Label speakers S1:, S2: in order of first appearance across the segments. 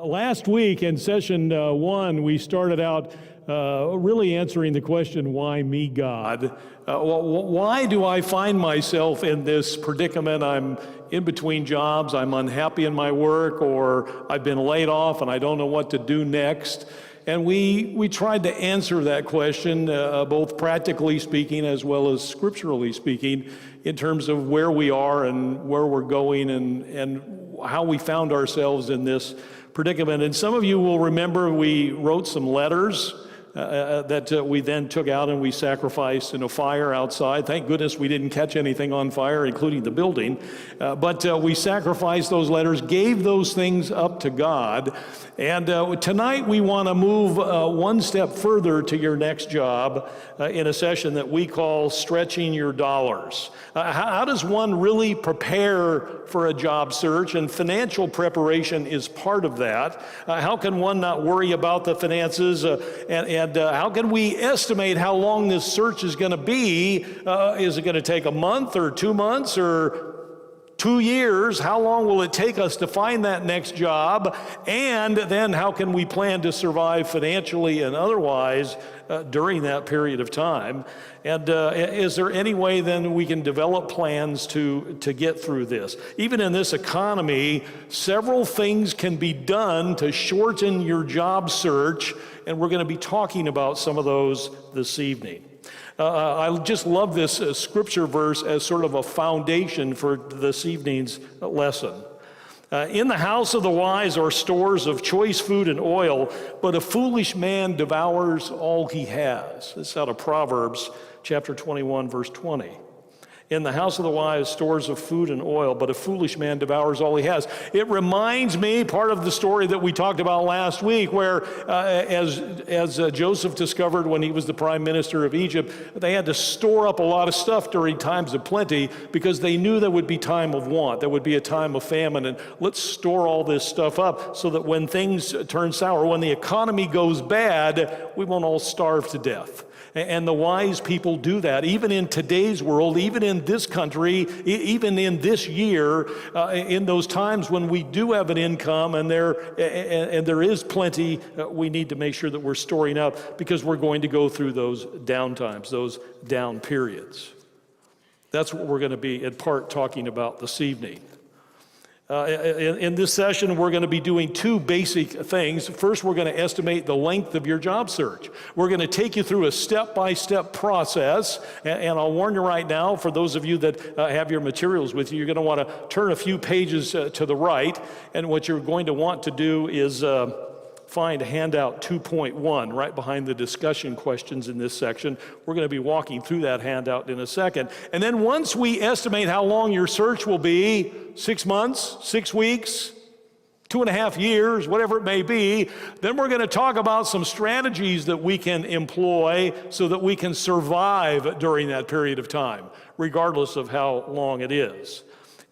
S1: Last week in session one, we started out really answering the question, why me, God? Why do I find myself in this predicament? I'm in between jobs, I'm unhappy in my work, or I've been laid off and I don't know what to do next. And we tried to answer that question, both practically speaking as well as scripturally speaking, in terms of where we are and where we're going and how we found ourselves in this predicament. And some of you will remember we wrote some letters that we then took out and we sacrificed in a fire outside. Thank goodness we didn't catch anything on fire, including the building. But we sacrificed those letters, gave those things up to God. And tonight we want to move one step further to your next job in a session that we call Stretching Your Dollars. How does one really prepare for a job search? And financial preparation is part of that. How can one not worry about the finances? And how can we estimate how long this search is going to be? Is it going to take a month or 2 months or 2 years? How long will it take us to find that next job? And then how can we plan to survive financially and otherwise during that period of time? And is there any way then we can develop plans to get through this? Even in this economy, several things can be done to shorten your job search, and we're going to be talking about some of those this evening. I just love this scripture verse as sort of a foundation for this evening's lesson. In the house of the wise are stores of choice food and oil, but a foolish man devours all he has. This is out of Proverbs chapter 21, verse 20. In the house of the wise, stores of food and oil, but a foolish man devours all he has. It reminds me, part of the story that we talked about last week, where as Joseph discovered when he was the prime minister of Egypt, they had to store up a lot of stuff during times of plenty because they knew there would be time of want, there would be a time of famine, and let's store all this stuff up so that when things turn sour, when the economy goes bad, we won't all starve to death. And the wise people do that, even in today's world, even in this country, even in this year, in those times when we do have an income and there is plenty, we need to make sure that we're storing up because we're going to go through those down times, those down periods. That's what we're going to be in part talking about this evening. In this session, we're going to be doing two basic things. First, we're going to estimate the length of your job search. We're going to take you through a step-by-step process, and I'll warn you right now, for those of you that have your materials with you, you're going to want to turn a few pages to the right, and what you're going to want to do is find handout 2.1 right behind the discussion questions in this section. We're going to be walking through that handout in a second. And then once we estimate how long your search will be, 6 months, 6 weeks, 2.5 years, whatever it may be, then we're going to talk about some strategies that we can employ so that we can survive during that period of time, regardless of how long it is.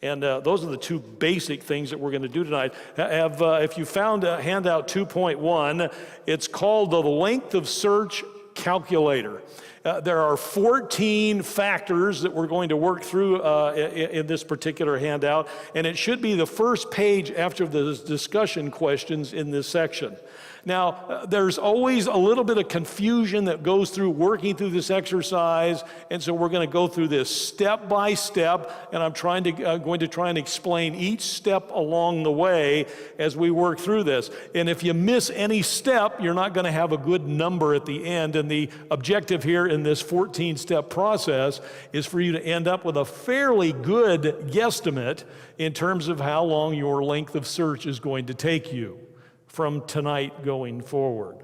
S1: And those are the two basic things that we're going to do tonight. If you found handout 2.1, it's called the Length of Search Calculator. There are 14 factors that we're going to work through in this particular handout, and it should be the first page after the discussion questions in this section. Now, there's always a little bit of confusion that goes through working through this exercise, and so we're going to go through this step by step, and I'm going to try and explain each step along the way as we work through this. And if you miss any step, you're not going to have a good number at the end, and the objective here in this 14-step process is for you to end up with a fairly good guesstimate in terms of how long your length of search is going to take you from tonight going forward.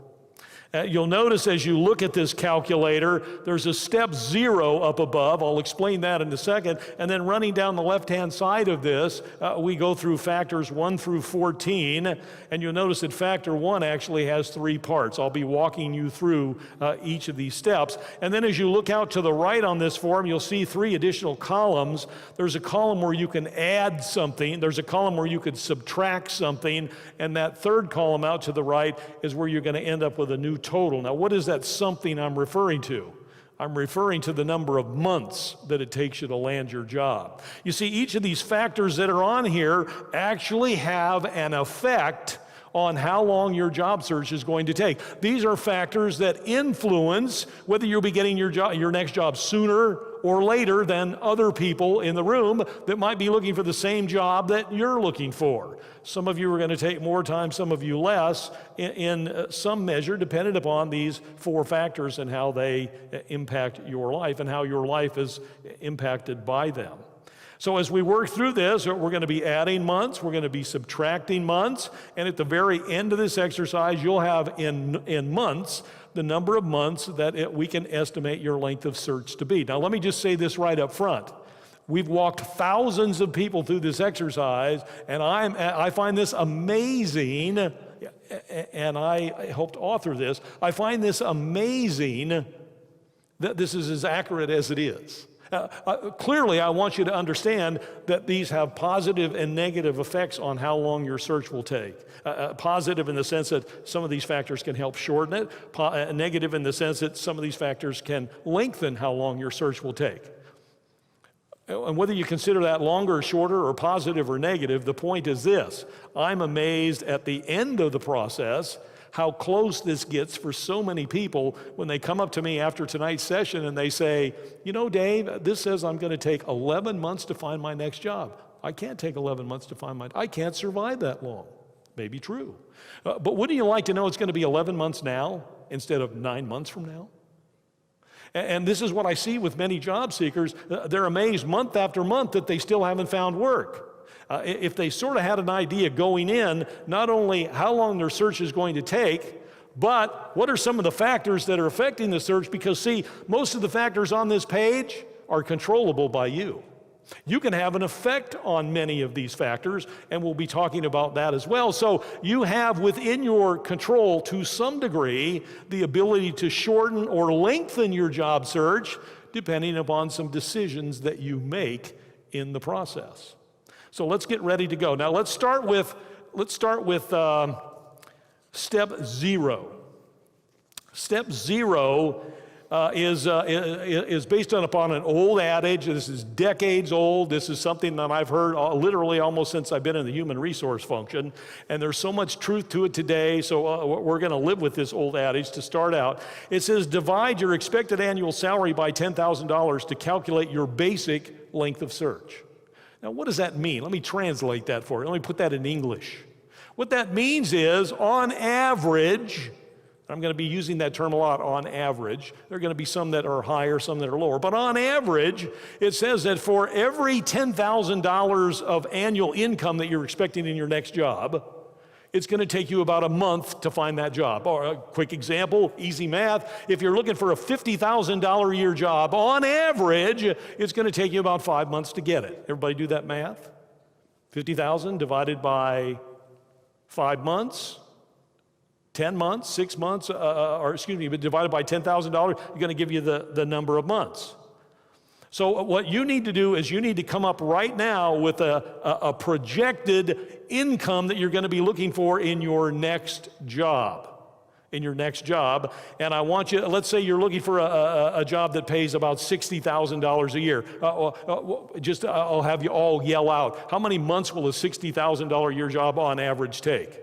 S1: You'll notice as you look at this calculator, there's a step 0 up above. I'll explain that in a second. And then running down the left-hand side of this, we go through factors 1 through 14. And you'll notice that factor 1 actually has 3 parts. I'll be walking you through each of these steps. And then as you look out to the right on this form, you'll see 3 additional columns. There's a column where you can add something. There's a column where you could subtract something. And that third column out to the right is where you're going to end up with a new total. Now, what is that something I'm referring to? I'm referring to the number of months that it takes you to land your job. You see, each of these factors that are on here actually have an effect on how long your job search is going to take. These are factors that influence whether you'll be getting your next job sooner or later than other people in the room that might be looking for the same job that you're looking for. Some of you are going to take more time, some of you less, in some measure, dependent upon these four factors and how they impact your life and how your life is impacted by them. So as we work through this, we're going to be adding months, we're going to be subtracting months, and at the very end of this exercise, you'll have in months the number of months that we can estimate your length of search to be. Now, let me just say this right up front. We've walked thousands of people through this exercise, and I find this amazing, and I helped author this. I find this amazing that this is as accurate as it is. Clearly, I want you to understand that these have positive and negative effects on how long your search will take. Positive in the sense that some of these factors can help shorten it. Negative in the sense that some of these factors can lengthen how long your search will take. And whether you consider that longer or shorter or positive or negative, the point is this. I'm amazed at the end of the process how close this gets for so many people when they come up to me after tonight's session and they say, you know, Dave, this says I'm going to take 11 months to find my next job. I can't take 11 months to find I can't survive that long. Maybe true. But wouldn't you like to know it's going to be 11 months now instead of 9 months from now? And this is what I see with many job seekers. They're amazed month after month that they still haven't found work. If they sort of had an idea going in, not only how long their search is going to take, but what are some of the factors that are affecting the search? Because see, most of the factors on this page are controllable by you. You can have an effect on many of these factors, and we'll be talking about that as well. So you have within your control, to some degree, the ability to shorten or lengthen your job search, depending upon some decisions that you make in the process. So let's get ready to go. Now let's start with step 0. Step 0 is based upon an old adage. This is decades old. This is something that I've heard literally almost since I've been in the human resource function. And there's so much truth to it today, so we're going to live with this old adage to start out. It says, divide your expected annual salary by $10,000 to calculate your basic length of search. Now, what does that mean? Let me translate that for you. Let me put that in English. What that means is, on average, I'm going to be using that term a lot, on average. There are going to be some that are higher, some that are lower. But on average, it says that for every $10,000 of annual income that you're expecting in your next job, it's going to take you about a month to find that job. Or a quick example, easy math. If you're looking for a $50,000 a year job, on average, it's going to take you about 5 months to get it. Everybody do that math? 50,000 divided by 5 months, 10 months, 6 months, but divided by $10,000, you're going to give you the number of months. So what you need to do is you need to come up right now with a projected income that you're going to be looking for in your next job. In your next job. And I want you, let's say you're looking for a job that pays about $60,000 a year. I'll have you all yell out. How many months will a $60,000 a year job on average take?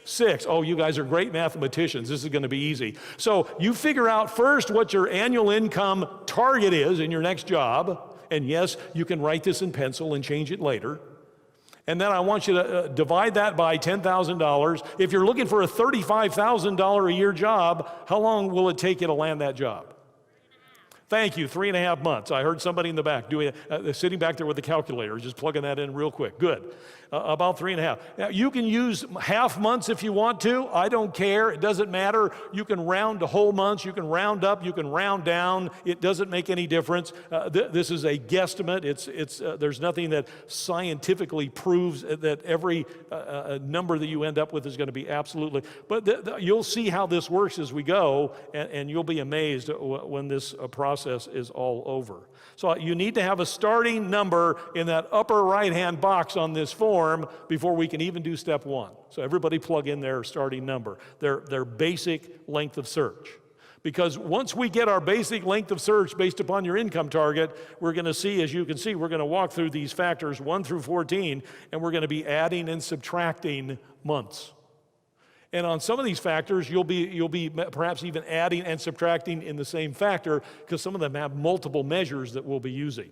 S1: 6. Oh, you guys are great mathematicians. This is going to be easy. So you figure out first what your annual income target is in your next job. And yes, you can write this in pencil and change it later. And then I want you to divide that by $10,000. If you're looking for a $35,000 a year job, how long will it take you to land that job? Thank you, 3.5 months. I heard somebody in the back sitting back there with the calculator, just plugging that in real quick. Good. About 3.5. Now, you can use half months if you want to. I don't care. It doesn't matter. You can round to whole months. You can round up. You can round down. It doesn't make any difference. This is a guesstimate. There's nothing that scientifically proves that every number that you end up with is going to be absolutely. But you'll see how this works as we go, and you'll be amazed when this process is all over. So you need to have a starting number in that upper right-hand box on this form before we can even do step 1. So everybody plug in their starting number, their basic length of search. Because once we get our basic length of search based upon your income target, we're going to see, as you can see, we're going to walk through these factors 1 through 14, and we're going to be adding and subtracting months. And on some of these factors, you'll be perhaps even adding and subtracting in the same factor, because some of them have multiple measures that we'll be using.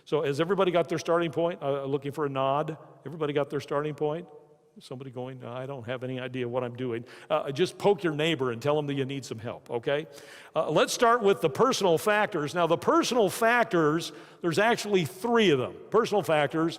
S1: So has everybody got their starting point? Looking for a nod. Everybody got their starting point? Somebody going, I don't have any idea what I'm doing. Just poke your neighbor and tell them that you need some help, okay? Let's start with the personal factors. Now, the personal factors, there's actually 3 of them, personal factors.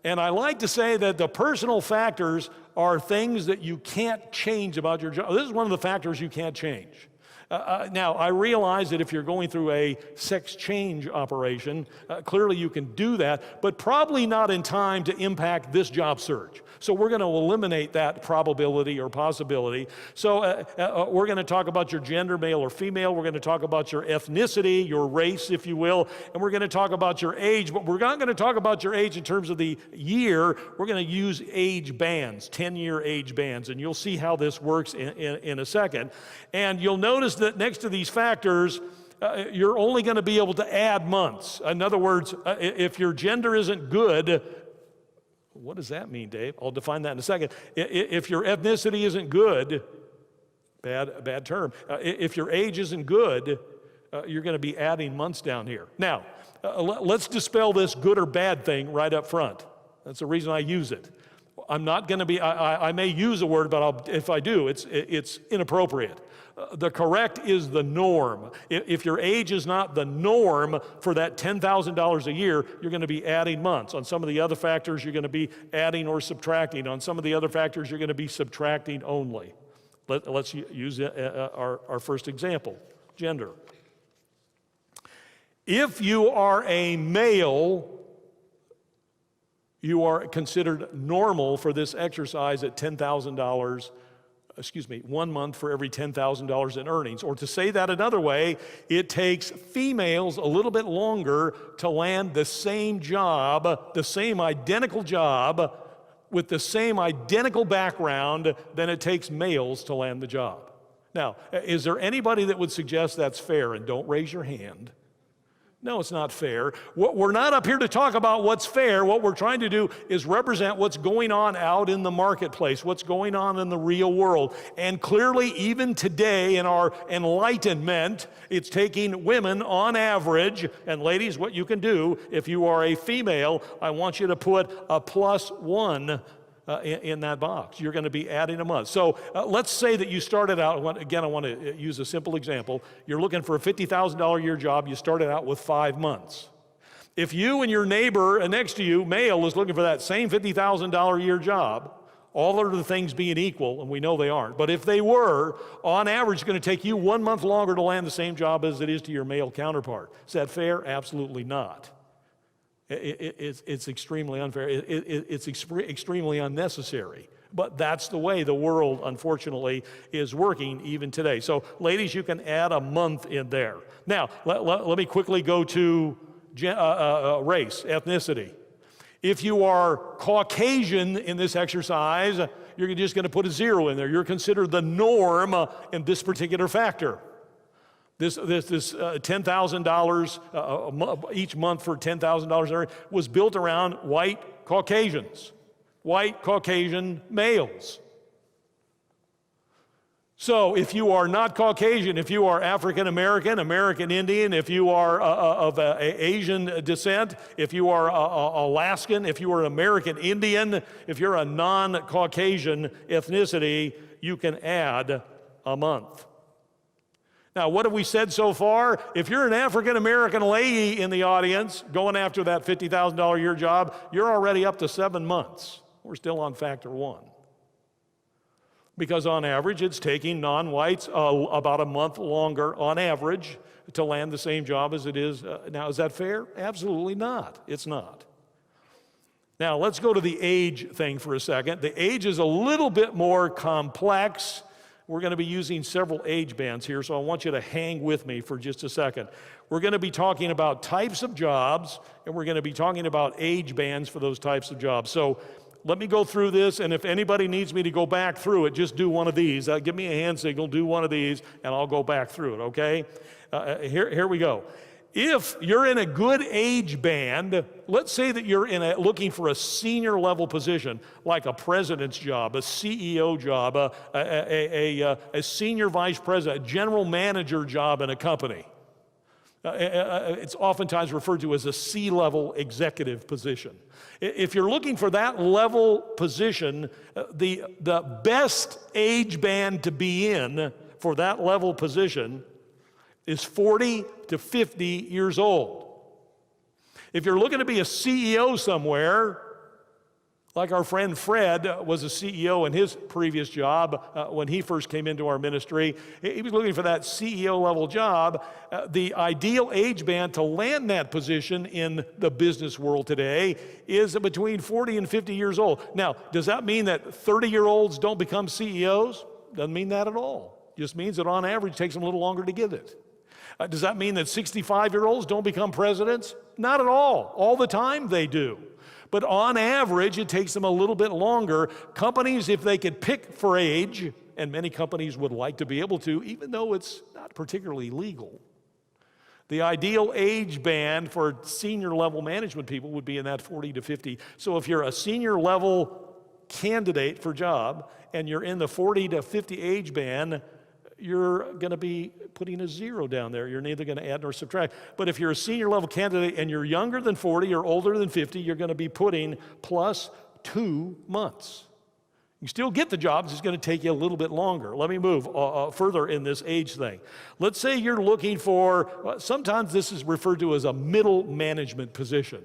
S1: And I like to say that the personal factors are things that you can't change about your job. This is one of the factors you can't change. Now, I realize that if you're going through a sex change operation, clearly you can do that, but probably not in time to impact this job search. So we're going to eliminate that probability or possibility. So we're going to talk about your gender, male or female. We're going to talk about your ethnicity, your race, if you will, and we're going to talk about your age, but we're not going to talk about your age in terms of the year. We're going to use age bands, 10-year age bands, and you'll see how this works in a second. And you'll notice that next to these factors, you're only going to be able to add months. In other words, if your gender isn't good, what does that mean, Dave? I'll define that in a second. If your ethnicity isn't good, bad term. If your age isn't good, you're going to be adding months down here. Now, let's dispel this good or bad thing right up front. That's the reason I use it. I'm not going to be, I may use a word, but if I do, it's inappropriate. The correct is the norm. If your age is not the norm for that $10,000 a year, you're going to be adding months. On some of the other factors, you're going to be adding or subtracting. On some of the other factors, you're going to be subtracting only. Let's use our first example, gender. If you are a male, you are considered normal for this exercise at $10,000, 1 month for every $10,000 in earnings. Or to say that another way, it takes females a little bit longer to land the same job, the same identical job, with the same identical background than it takes males to land the job. Now, is there anybody that would suggest that's fair? And don't raise your hand. No, it's not fair. We're not up here to talk about what's fair. What we're trying to do is represent what's going on out in the marketplace, what's going on in the real world. And clearly, even today in our enlightenment, it's taking women on average, and ladies, what you can do, if you are a female, I want you to put a +1 in that box. You're going to be adding a month. So let's say that you started out, again, I want to use a simple example. You're looking for a $50,000 a year job. You started out with 5 months. If you and your neighbor next to you, male, is looking for that same $50,000 a year job, all other things being equal, and we know they aren't, but if they were, on average, it's going to take you 1 month longer to land the same job as it is to your male counterpart. Is that fair? Absolutely not. It's extremely unfair. It's extremely unnecessary. But that's the way the world, unfortunately, is working even today. So, ladies, you can add a month in there. Now, let me quickly go to race, ethnicity. If you are Caucasian in this exercise, you're just going to put a 0 in there. You're considered the norm in this particular factor. This $10,000 each month for $10,000 was built around white Caucasians, white Caucasian males. So if you are not Caucasian, if you are African American, American Indian, if you are of Asian descent, if you are Alaskan, if you are an American Indian, if you're a non-Caucasian ethnicity, you can add a month. Now, what have we said so far? If you're an African-American lady in the audience going after that $50,000 a year job, you're already up to 7 months. We're still on factor 1. Because on average, it's taking non-whites about a month longer on average to land the same job as it is. Now, is that fair? Absolutely not. It's not. Now, let's go to the age thing for a second. The age is a little bit more complex. We're going to be using several age bands here, so I want you to hang with me for just a second. We're going to be talking about types of jobs, and we're going to be talking about age bands for those types of jobs. So let me go through this, and if anybody needs me to go back through it, just do one of these. Give me a hand signal, do one of these, and I'll go back through it, okay? Here we go. If you're in a good age band, let's say that you're looking for a senior level position, like a president's job, a CEO job, a senior vice president, a general manager job in a company. It's oftentimes referred to as a C-level executive position. If you're looking for that level position, the best age band to be in for that level position is 40 to 50 years old. If you're looking to be a CEO somewhere, like our friend Fred was a CEO in his previous job when he first came into our ministry, he was looking for that CEO level job. The ideal age band to land that position in the business world today is between 40 and 50 years old. Now, does that mean that 30-year-olds don't become CEOs? Doesn't mean that at all. Just means that on average it takes them a little longer to get it. Does that mean that 65-year-olds don't become presidents? Not at all. All the time they do. But on average, it takes them a little bit longer. Companies, if they could pick for age, and many companies would like to be able to, even though it's not particularly legal, the ideal age band for senior level management people would be in that 40 to 50. So if you're a senior level candidate for job and you're in the 40 to 50 age band, you're going to be putting a 0 down there. You're neither going to add nor subtract. But if you're a senior level candidate and you're younger than 40 or older than 50, you're going to be putting plus 2 months. You still get the jobs, it's going to take you a little bit longer. Let me move further in this age thing. Let's say you're looking for, sometimes this is referred to as a middle management position.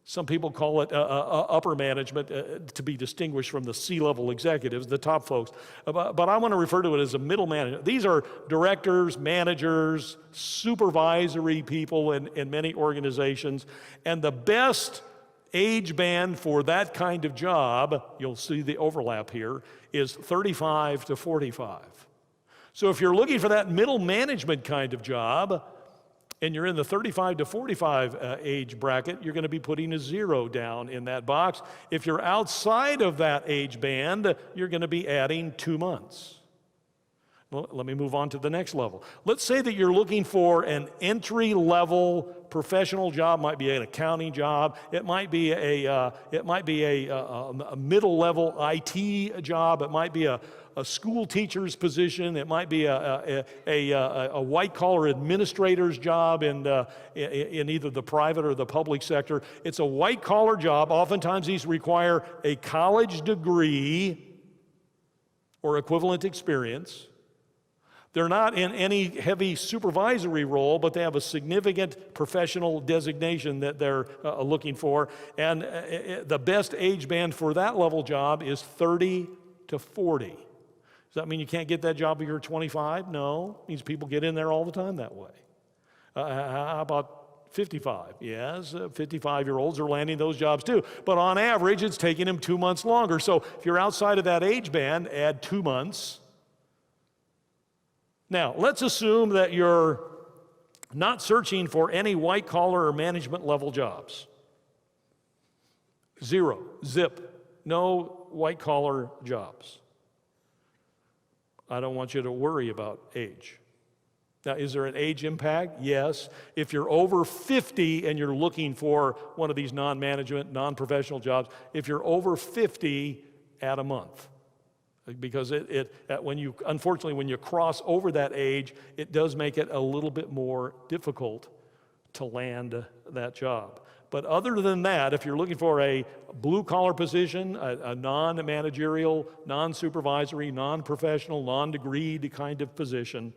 S1: Some people call it upper management to be distinguished from the C-level executives, the top folks. But I want to refer to it as a middle management. These are directors, managers, supervisory people in many organizations. And the best age band for that kind of job, you'll see the overlap here, is 35 to 45. So if you're looking for that middle management kind of job, and you're in the 35 to 45 age bracket, you're going to be putting a 0 down in that box. If you're outside of that age band, you're going to be adding 2 months. Well, let me move on to the next level. Let's say that you're looking for an entry-level professional job. Might be an accounting job. It might be a middle-level IT job. It might be a school teacher's position. It might be a white-collar administrator's job in either the private or the public sector. It's a white-collar job. Oftentimes these require a college degree or equivalent experience. They're not in any heavy supervisory role, but they have a significant professional designation that they're looking for. And the best age band for that level job is 30 to 40. Does that mean you can't get that job if you're 25? No. It means people get in there all the time that way. How about 55? Yes, 55-year-olds are landing those jobs too. But on average, it's taking them 2 months longer. So if you're outside of that age band, add 2 months. Now, let's assume that you're not searching for any white-collar or management-level jobs. 0, zip, no white-collar jobs. I don't want you to worry about age. Now, is there an age impact? Yes. If you're over 50 and you're looking for one of these non-management, non-professional jobs, if you're over 50, add a month. Because unfortunately, when you cross over that age, it does make it a little bit more difficult to land that job. But other than that, if you're looking for a blue-collar position, a non-managerial, non-supervisory, non-professional, non-degreed kind of position,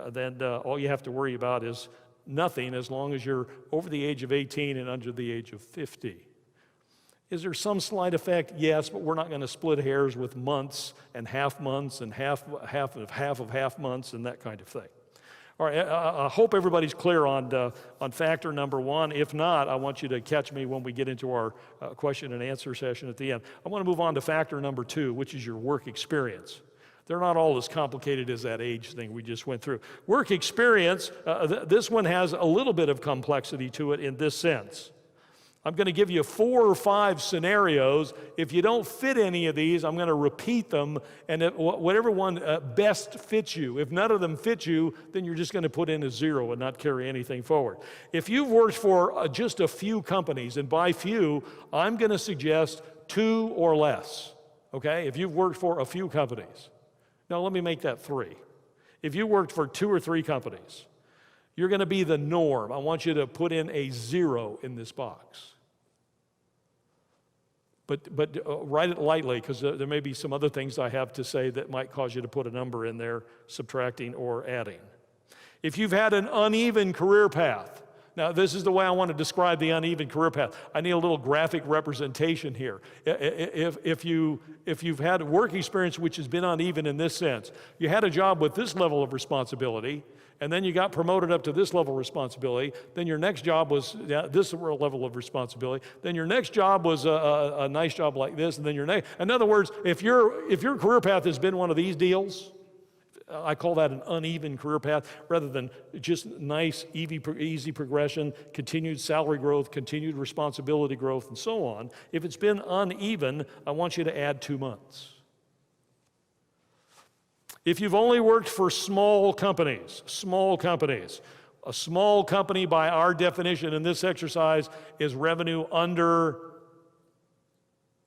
S1: then all you have to worry about is nothing as long as you're over the age of 18 and under the age of 50. Is there some slight effect? Yes, but we're not going to split hairs with months and half months and half of half months and that kind of thing. All right, I hope everybody's clear on factor number 1. If not, I want you to catch me when we get into our question and answer session at the end. I want to move on to factor number 2, which is your work experience. They're not all as complicated as that age thing we just went through. Work experience, this one has a little bit of complexity to it in this sense. I'm going to give you 4 or 5 scenarios. If you don't fit any of these, I'm going to repeat them, and whatever one best fits you. If none of them fit you, then you're just going to put in a 0 and not carry anything forward. If you've worked for just a few companies, and by few, I'm going to suggest 2 or less, okay? If you've worked for a few companies. Now, let me make that 3. If you worked for 2 or 3 companies, you're going to be the norm. I want you to put in a 0 in this box. But write it lightly, because there may be some other things I have to say that might cause you to put a number in there, subtracting or adding. If you've had an uneven career path, now this is the way I want to describe the uneven career path. I need a little graphic representation here. If you've had work experience which has been uneven in this sense, you had a job with this level of responsibility, and then you got promoted up to this level of responsibility, then your next job was this level of responsibility, then your next job was a nice job like this, and then your next. In other words, if your career path has been one of these deals, I call that an uneven career path, rather than just nice, easy progression, continued salary growth, continued responsibility growth, and so on. If it's been uneven, I want you to add 2 months. If you've only worked for small companies, a small company by our definition in this exercise is revenue under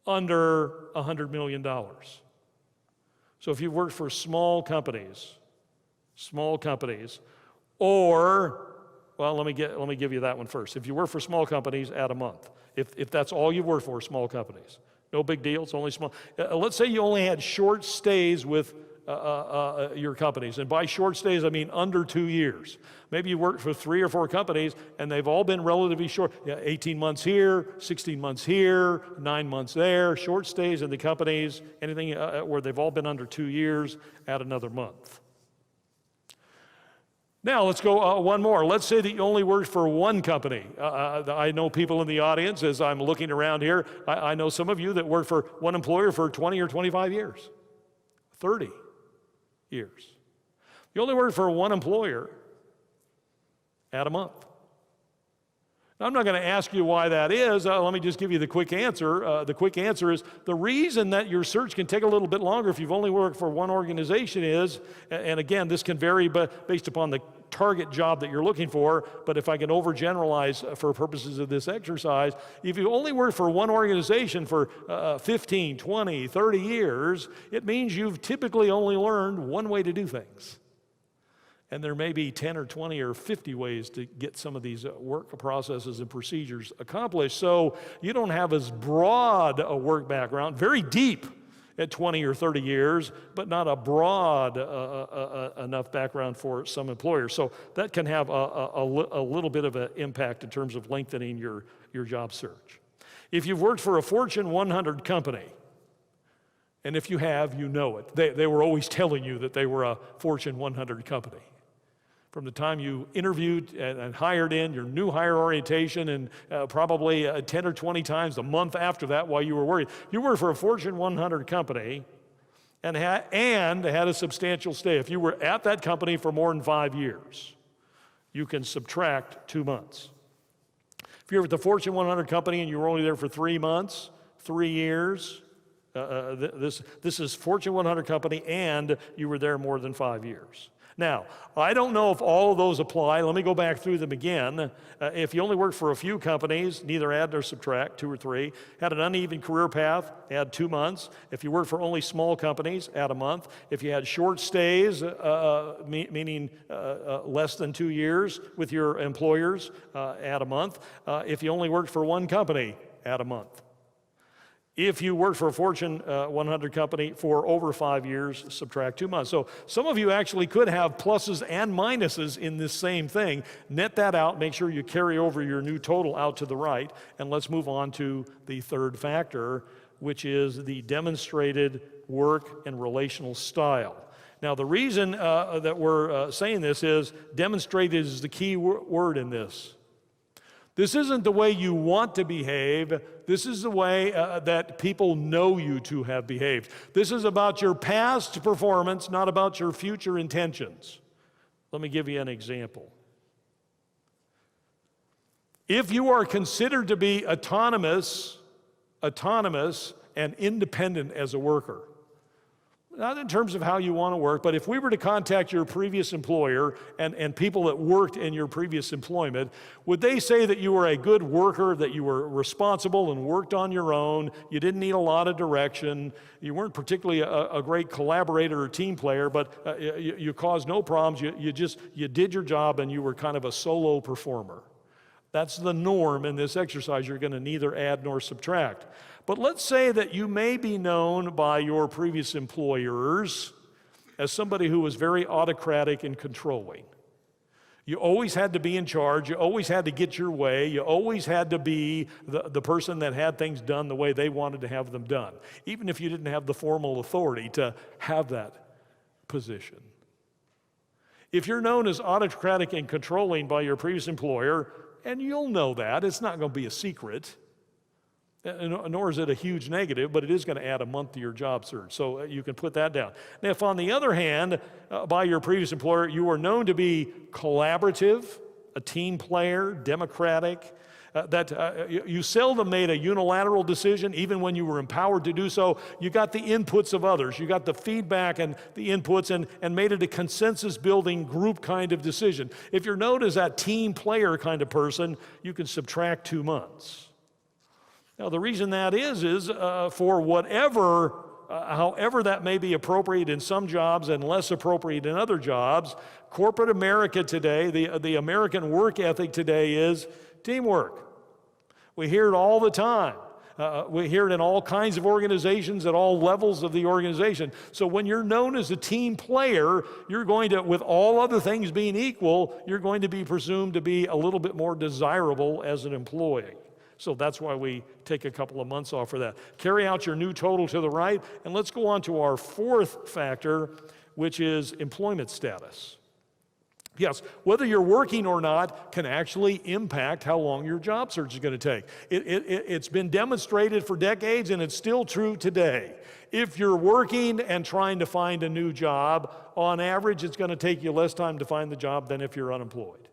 S1: $100 million. So if you've worked for small companies, or, well, let me give you that one first. If you work for small companies, add a month. If that's all you've worked for, small companies. No big deal, it's only small. Let's say you only had short stays with your companies. And by short stays, I mean under 2 years. Maybe you worked for 3 or 4 companies, and they've all been relatively short. 18 months here, 16 months here, 9 months there. Short stays in the companies, anything where they've all been under 2 years, add another month. Now, let's go one more. Let's say that you only worked for one company. I know people in the audience, as I'm looking around here, I know some of you that work for one employer for 20 or 25 years, 30 years. You only work for one employer, add a month. Now, I'm not going to ask you why that is. Let me just give you the quick answer. The quick answer is the reason that your search can take a little bit longer if you've only worked for one organization is, and again, this can vary based upon the target job that you're looking for, but if I can overgeneralize for purposes of this exercise, if you only work for one organization for 15, 20, 30 years, it means you've typically only learned one way to do things. And there may be 10 or 20 or 50 ways to get some of these work processes and procedures accomplished. So you don't have as broad a work background, very deep at 20 or 30 years, but not a broad enough background for some employers. So that can have a little bit of an impact in terms of lengthening your job search. If you've worked for a Fortune 100 company, and if you have, you know it. They were always telling you that they were a Fortune 100 company. From the time you interviewed and hired in, your new hire orientation, and probably 10 or 20 times a month after that while you were worried. You worked for a Fortune 100 company and had a substantial stay. If you were at that company for more than 5 years, you can subtract 2 months. If you're at the Fortune 100 company and you were only there for 3 months, 3 years, this is Fortune 100 company and you were there more than 5 years. Now, I don't know if all of those apply. Let me go back through them again. If you only worked for a few companies, neither add nor subtract, 2 or 3. Had an uneven career path, add 2 months. If you worked for only small companies, add a month. If you had short stays, meaning less than 2 years with your employers, add a month. If you only worked for one company, add a month. If you worked for a Fortune 100 company for over 5 years, subtract 2 months. So some of you actually could have pluses and minuses in this same thing. Net that out, make sure you carry over your new total out to the right, and let's move on to the third factor, which is the demonstrated work and relational style. Now, the reason that we're saying this is demonstrated is the key word in this. This isn't the way you want to behave. This is the way that people know you to have behaved. This is about your past performance, not about your future intentions. Let me give you an example. If you are considered to be autonomous and independent as a worker, not in terms of how you want to work, but if we were to contact your previous employer and people that worked in your previous employment, would they say that you were a good worker, that you were responsible and worked on your own, you didn't need a lot of direction, you weren't particularly a great collaborator or team player, but you caused no problems, you did your job and you were kind of a solo performer? That's the norm in this exercise. You're going to neither add nor subtract. But let's say that you may be known by your previous employers as somebody who was very autocratic and controlling. You always had to be in charge. You always had to get your way. You always had to be the person that had things done the way they wanted to have them done, even if you didn't have the formal authority to have that position. If you're known as autocratic and controlling by your previous employer, and you'll know that, it's not going to be a secret, nor is it a huge negative, but it is going to add a month to your job search. So you can put that down. Now, if on the other hand, by your previous employer, you were known to be collaborative, a team player, democratic, you seldom made a unilateral decision, even when you were empowered to do so. You got the inputs of others. You got the feedback and the inputs and made it a consensus-building group kind of decision. If you're known as that team player kind of person, you can subtract 2 months. Now, the reason that is for whatever, however that may be appropriate in some jobs and less appropriate in other jobs, corporate America today, the American work ethic today is teamwork. We hear it all the time. We hear it in all kinds of organizations at all levels of the organization. So when you're known as a team player, you're going to, with all other things being equal, you're going to be presumed to be a little bit more desirable as an employee. So that's why we take a couple of months off for that. Carry out your new total to the right, and let's go on to our fourth factor, which is employment status. Yes, whether you're working or not can actually impact how long your job search is going to take. It's been demonstrated for decades, and it's still true today. If you're working and trying to find a new job, on average, it's going to take you less time to find the job than if you're unemployed.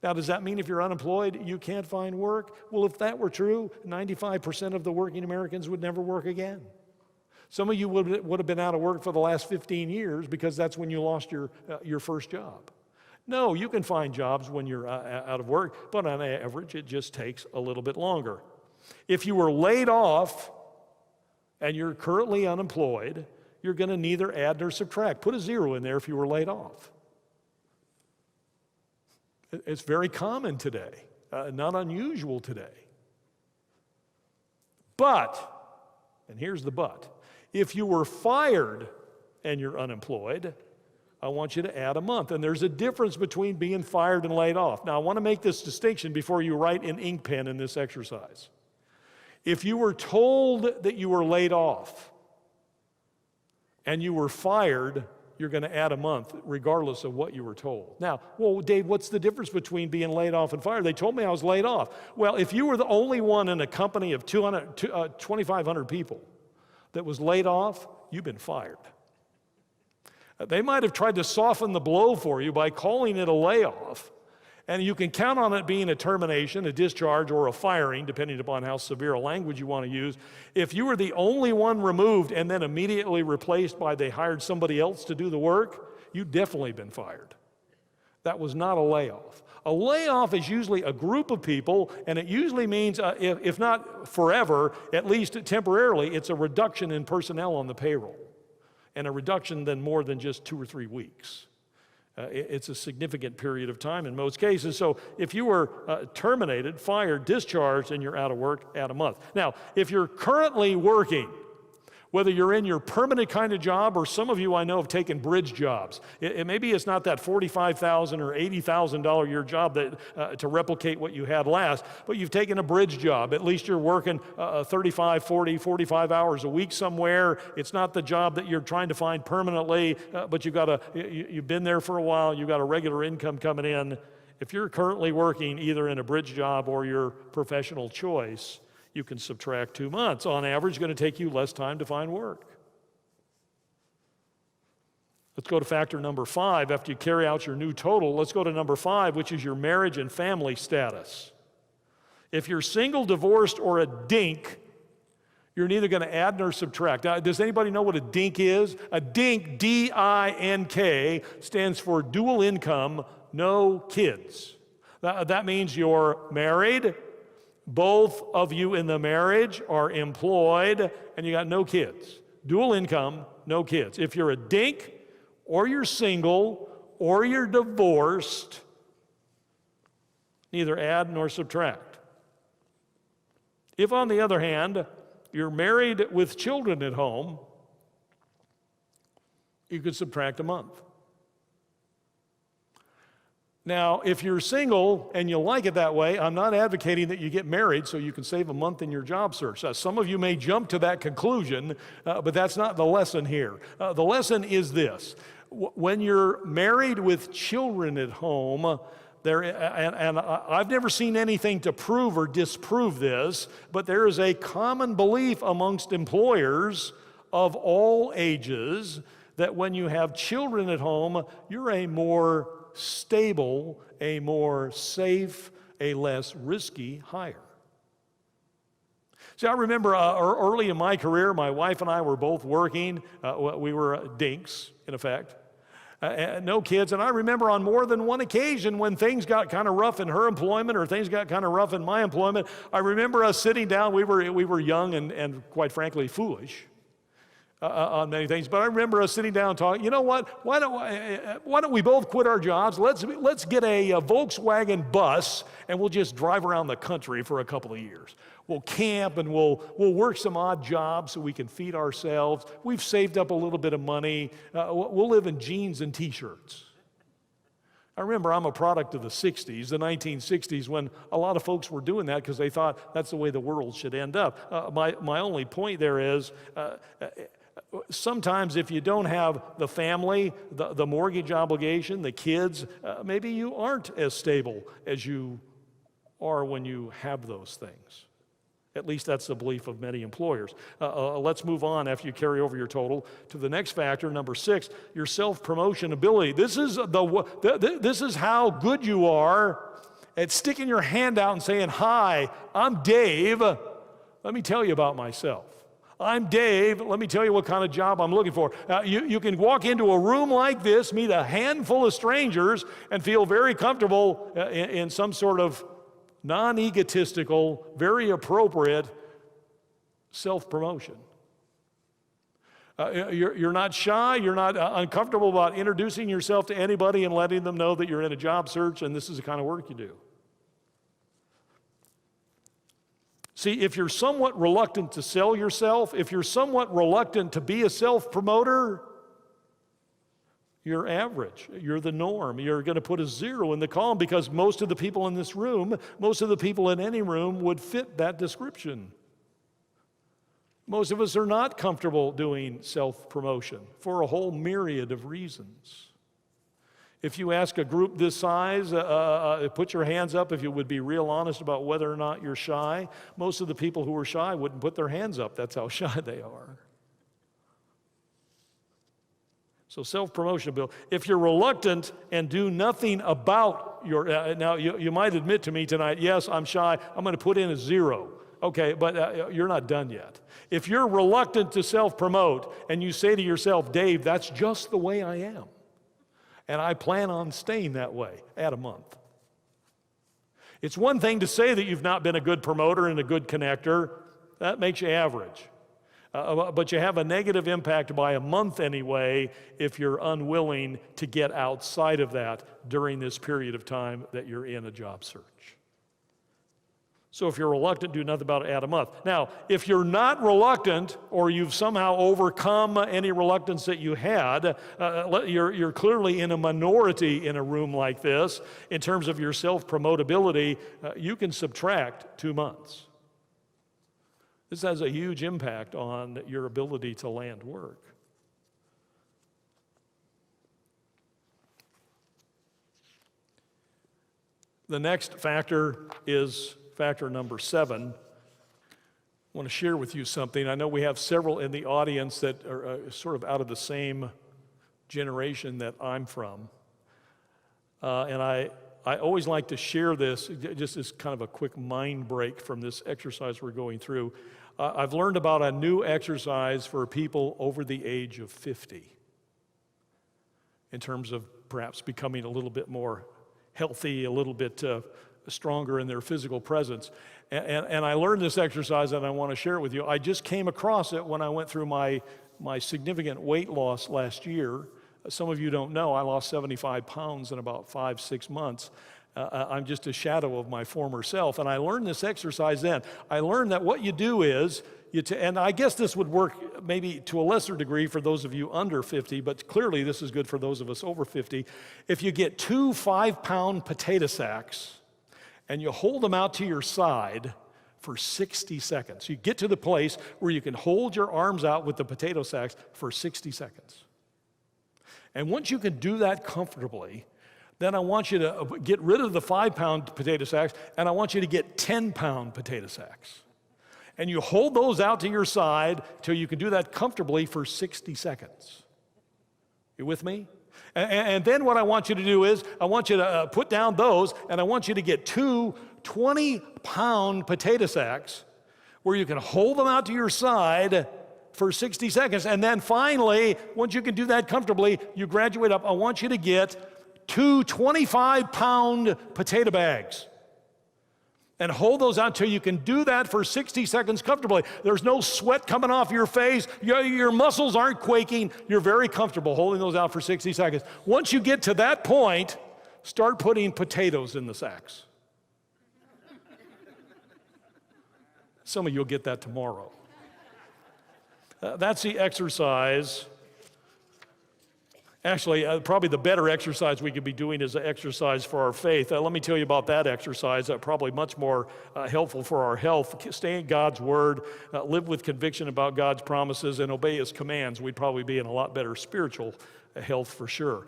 S1: Now, does that mean if you're unemployed, you can't find work? Well, if that were true, 95% of the working Americans would never work again. Some of you would have been out of work for the last 15 years because that's when you lost your first job. No, you can find jobs when you're out of work, but on average, it just takes a little bit longer. If you were laid off and you're currently unemployed, you're going to neither add nor subtract. Put a 0 in there if you were laid off. It's very common today, not unusual today. But, and here's the but, if you were fired and you're unemployed, I want you to add a month. And there's a difference between being fired and laid off. Now, I want to make this distinction before you write in ink pen in this exercise. If you were told that you were laid off and you were fired, you're going to add a month regardless of what you were told. Now, well, Dave, what's the difference between being laid off and fired? They told me I was laid off. Well, if you were the only one in a company of 2,500 people that was laid off, you've been fired. They might have tried to soften the blow for you by calling it a layoff, and you can count on it being a termination, a discharge, or a firing, depending upon how severe a language you want to use. If you were the only one removed and then immediately replaced by they hired somebody else to do the work, you've definitely been fired. That was not a layoff. A layoff is usually a group of people, and it usually means, if not forever, at least temporarily, it's a reduction in personnel on the payroll, and a reduction then more than just 2 or 3 weeks. It's a significant period of time in most cases. So if you were terminated, fired, discharged, and you're out of work, add a month. Now, if you're currently working, whether you're in your permanent kind of job, or some of you I know have taken bridge jobs. Maybe it's not that $45,000 or $80,000 a year job that, to replicate what you had last, but you've taken a bridge job. At least you're working 35, 40, 45 hours a week somewhere. It's not the job that you're trying to find permanently, but you've been there for a while, you've got a regular income coming in. If you're currently working either in a bridge job or your professional choice, you can subtract 2 months. On average, it's going to take you less time to find work. Let's go to factor number 5. After you carry out your new total, let's go to number 5, which is your marriage and family status. If you're single, divorced, or a dink, you're neither going to add nor subtract. Now, does anybody know what a dink is? A dink, D-I-N-K, stands for dual income, no kids. That means you're married, both of you in the marriage are employed, and you got no kids. Dual income, no kids. If you're a dink, or you're single, or you're divorced, neither add nor subtract. If, on the other hand, you're married with children at home, you could subtract a month. Now, if you're single and you like it that way, I'm not advocating that you get married so you can save a month in your job search. Some of you may jump to that conclusion, but that's not the lesson here. The lesson is this. When you're married with children at home, and I've never seen anything to prove or disprove this, but there is a common belief amongst employers of all ages that when you have children at home, you're a more stable, a more safe, a less risky hire. See, I remember early in my career, my wife and I were both working. We were dinks, in effect. No kids, and I remember on more than one occasion when things got kind of rough in her employment or things got kind of rough in my employment, I remember us sitting down. We were young and quite frankly foolish on many things, but I remember us sitting down and talking, you know what, why don't we both quit our jobs? Let's get a Volkswagen bus and we'll just drive around the country for a couple of years. We'll camp and we'll work some odd jobs so we can feed ourselves. We've saved up a little bit of money. We'll live in jeans and T-shirts. I remember I'm a product of the 60s, the 1960s, when a lot of folks were doing that because they thought that's the way the world should end up. My only point there is sometimes if you don't have the family, the mortgage obligation, the kids, maybe you aren't as stable as you are when you have those things. At least that's the belief of many employers. Let's move on after you carry over your total to the next factor, number 6, your self-promotion ability. This is how good you are at sticking your hand out and saying, "Hi, I'm Dave. Let me tell you about myself. I'm Dave. Let me tell you what kind of job I'm looking for." You can walk into a room like this, meet a handful of strangers, and feel very comfortable in some sort of non-egotistical, very appropriate self-promotion. You're not shy, you're not uncomfortable about introducing yourself to anybody and letting them know that you're in a job search and this is the kind of work you do. See, if you're somewhat reluctant to sell yourself, if you're somewhat reluctant to be a self-promoter, you're average. You're the norm. You're going to put a 0 in the column because most of the people in this room, most of the people in any room would fit that description. Most of us are not comfortable doing self-promotion for a whole myriad of reasons. If you ask a group this size, put your hands up if you would be real honest about whether or not you're shy. Most of the people who are shy wouldn't put their hands up. That's how shy they are. So self-promotion, Bill. If you're reluctant and do nothing about your, now you might admit to me tonight, yes, I'm shy, I'm going to put in a 0. Okay, but you're not done yet. If you're reluctant to self-promote and you say to yourself, "Dave, that's just the way I am, and I plan on staying that way," add a month. It's one thing to say that you've not been a good promoter and a good connector. That makes you average. But you have a negative impact by a month anyway if you're unwilling to get outside of that during this period of time that you're in a job search. So if you're reluctant, do nothing about it, add a month. Now, if you're not reluctant or you've somehow overcome any reluctance that you had, you're clearly in a minority in a room like this in terms of your self-promotability, you can subtract 2 months. This has a huge impact on your ability to land work. The next factor is factor number 7. I want to share with you something. I know we have several in the audience that are sort of out of the same generation that I'm from. And I always like to share this, just as kind of a quick mind break from this exercise we're going through. I've learned about a new exercise for people over the age of 50 in terms of perhaps becoming a little bit more healthy, a little bit stronger in their physical presence. And I learned this exercise and I want to share it with you. I just came across it when I went through my significant weight loss last year. Some of you don't know, I lost 75 pounds in about 5-6 months. I'm just a shadow of my former self. And I learned this exercise then. I learned that what you do is, and I guess this would work maybe to a lesser degree for those of you under 50, but clearly this is good for those of us over 50. If you get 2 5-pound potato sacks and you hold them out to your side for 60 seconds. You get to the place where you can hold your arms out with the potato sacks for 60 seconds. And once you can do that comfortably, then I want you to get rid of the 5-pound potato sacks, and I want you to get 10-pound potato sacks. And you hold those out to your side till you can do that comfortably for 60 seconds. You with me? And then what I want you to do is, I want you to put down those, and I want you to get 2 20-pound potato sacks where you can hold them out to your side for 60 seconds. And then finally, once you can do that comfortably, you graduate up. I want you to get 2 25-pound potato bags and hold those out till you can do that for 60 seconds comfortably. There's no sweat coming off your face. Your muscles aren't quaking. You're very comfortable holding those out for 60 seconds. Once you get to that point, start putting potatoes in the sacks. Some of you will get that tomorrow. That's the exercise. Actually, probably the better exercise we could be doing is an exercise for our faith. Let me tell you about that exercise, probably much more helpful for our health. Stay in God's Word, live with conviction about God's promises, and obey His commands. We'd probably be in a lot better spiritual health for sure.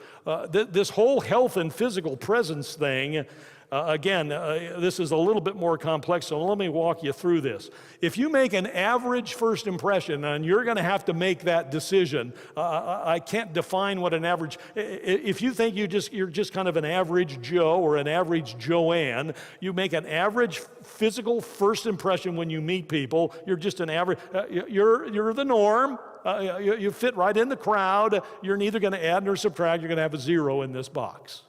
S1: This whole health and physical presence thing, again, this is a little bit more complex, so let me walk you through this. If you make an average first impression, and you're going to have to make that decision, I can't define what an average, if you think you're just kind of an average Joe or an average Joanne, you make an average physical first impression when you meet people, you're just an average, you're the norm, you fit right in the crowd, you're neither going to add nor subtract, you're going to have a 0 in this box.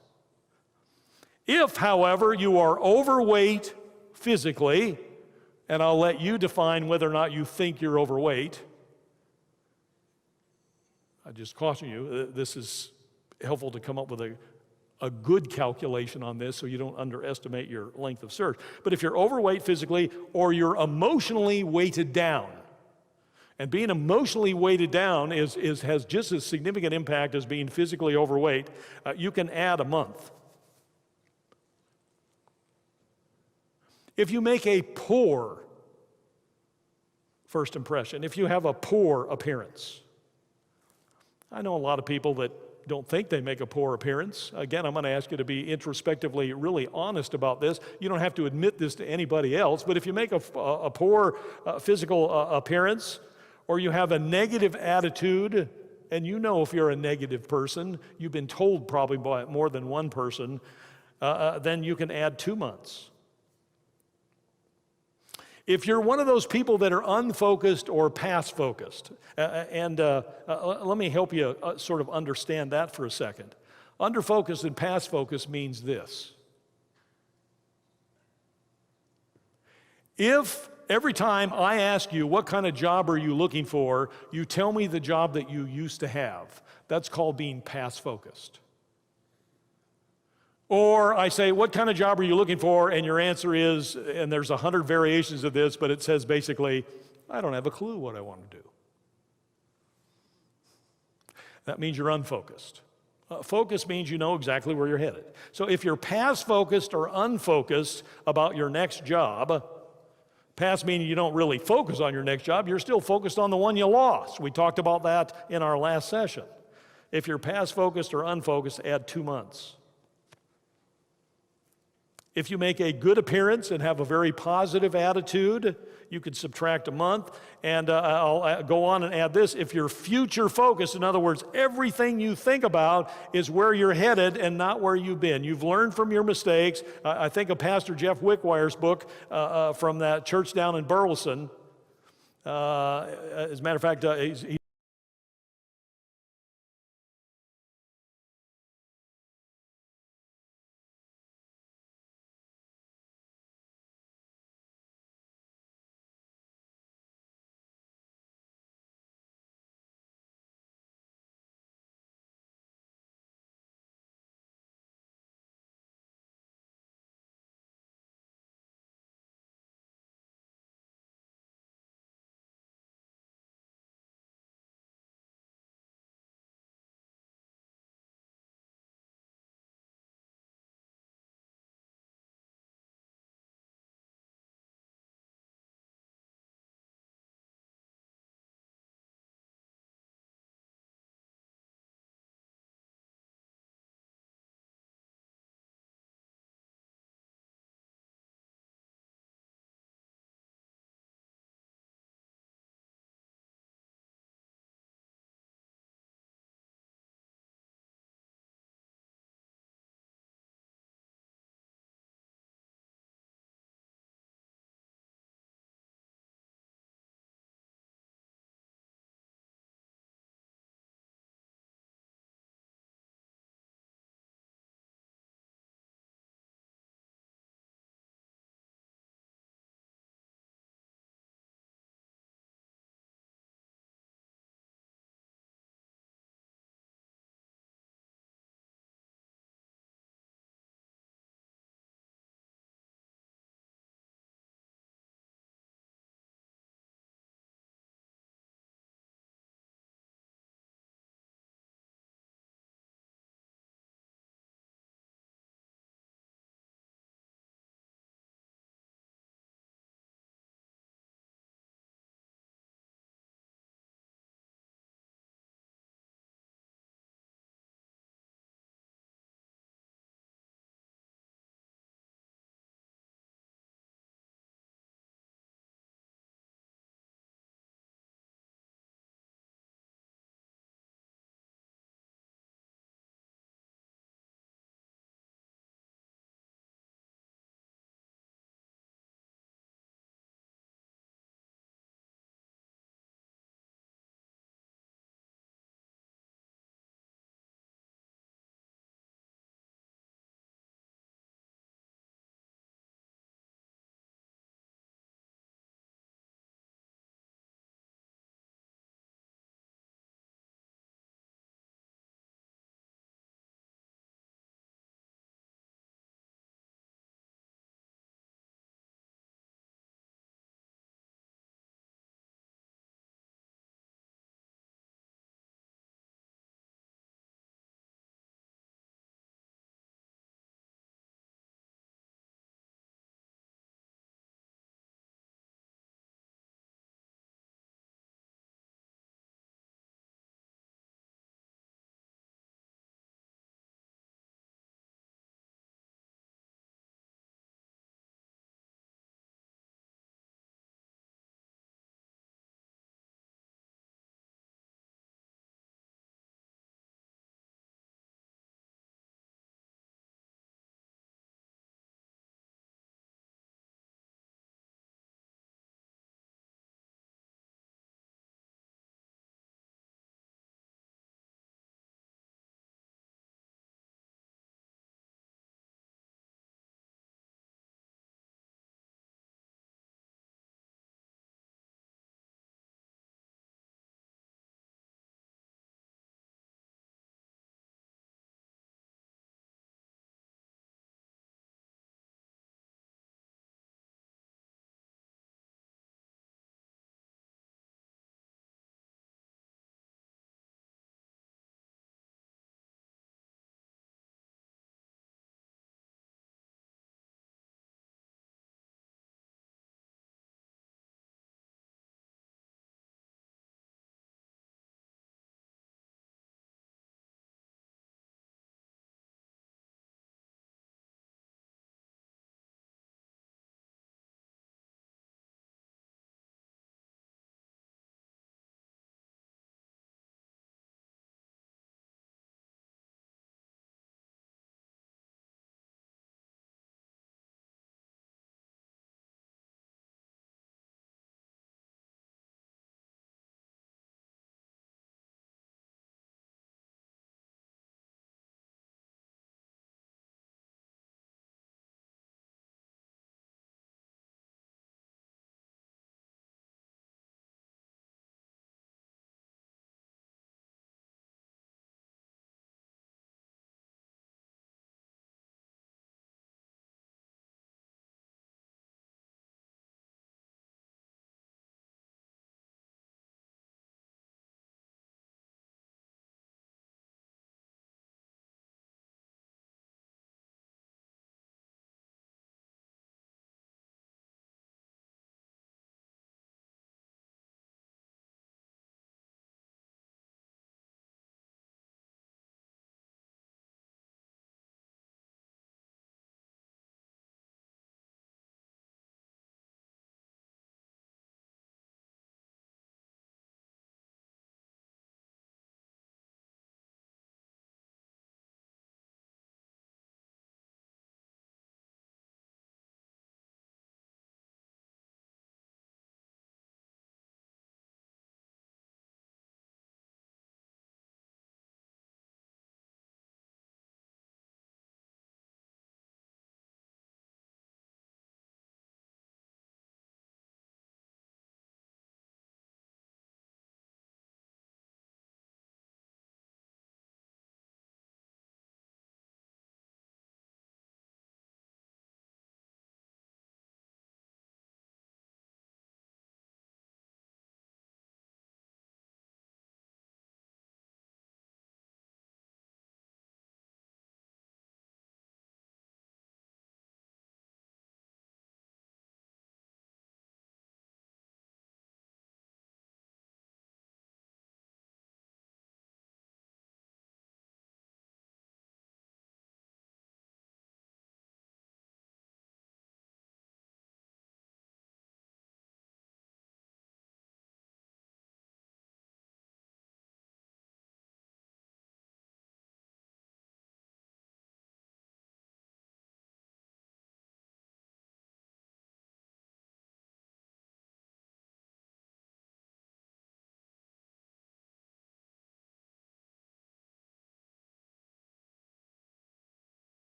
S1: If, however, you are overweight physically, and I'll let you define whether or not you think you're overweight. I just caution you, this is helpful to come up with a good calculation on this so you don't underestimate your length of search. But if you're overweight physically or you're emotionally weighted down, and being emotionally weighted down has just as significant impact as being physically overweight, you can add a month. If you make a poor first impression, if you have a poor appearance, I know a lot of people that don't think they make a poor appearance. Again, I'm going to ask you to be introspectively really honest about this. You don't have to admit this to anybody else, but if you make a poor physical appearance, or you have a negative attitude, and you know if you're a negative person, you've been told probably by more than one person, then you can add 2 months. If you're one of those people that are unfocused or past-focused, let me help you sort of understand that for a second. Underfocused and past-focused means this. If every time I ask you, what kind of job are you looking for, you tell me the job that you used to have, that's called being past-focused. Or I say, what kind of job are you looking for? And your answer is, and there's 100 variations of this, but it says basically, I don't have a clue what I want to do. That means you're unfocused. Focus means you know exactly where you're headed. So if you're past focused or unfocused about your next job, past meaning you don't really focus on your next job, you're still focused on the one you lost. We talked about that in our last session. If you're past focused or unfocused, add 2 months. If you make a good appearance and have a very positive attitude, you could subtract a month. And I'll go on and add this. If you're future focused, in other words, everything you think about is where you're headed and not where you've been. You've learned from your mistakes. I think of Pastor Jeff Wickwire's book from that church down in Burleson. As a matter of fact, he's